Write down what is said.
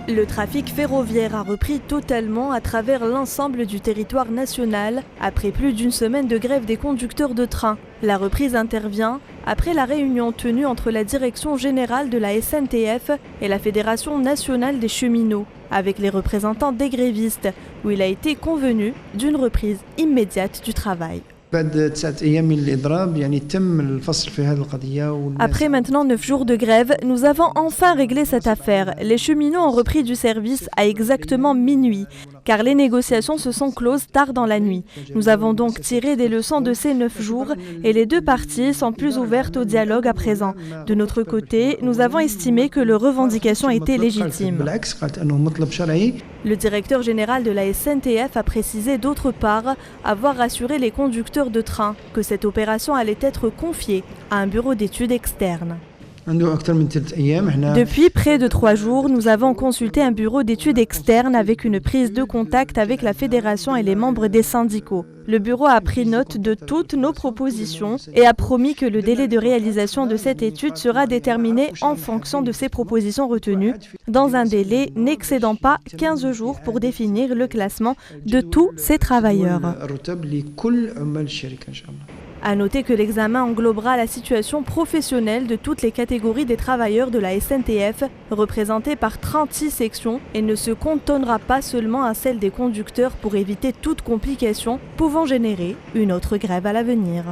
Le trafic ferroviaire a repris totalement à travers l'ensemble du territoire national après plus d'une semaine de grève des conducteurs de train. La reprise intervient après la réunion tenue entre la direction générale de la SNTF et la Fédération nationale des cheminots, avec les représentants des grévistes, où il a été convenu d'une reprise immédiate du travail. Après maintenant 9 jours de grève, nous avons enfin réglé cette affaire. Les cheminots ont repris du service à exactement minuit, car les négociations se sont closes tard dans la nuit. Nous avons donc tiré des leçons de ces 9 jours et les deux parties sont plus ouvertes au dialogue à présent. De notre côté, nous avons estimé que leurs revendications étaient légitimes. Le directeur général de la SNTF a précisé d'autre part avoir rassuré les conducteurs de train que cette opération allait être confiée à un bureau d'études externe. Depuis près de 3 jours, nous avons consulté un bureau d'études externe avec une prise de contact avec la fédération et les membres des syndicaux. Le bureau a pris note de toutes nos propositions et a promis que le délai de réalisation de cette étude sera déterminé en fonction de ces propositions retenues, dans un délai n'excédant pas 15 jours pour définir le classement de tous ces travailleurs. À noter que l'examen englobera la situation professionnelle de toutes les catégories des travailleurs de la SNTF, représentées par 36 sections, et ne se cantonnera pas seulement à celle des conducteurs pour éviter toute complication pouvant générer une autre grève à l'avenir.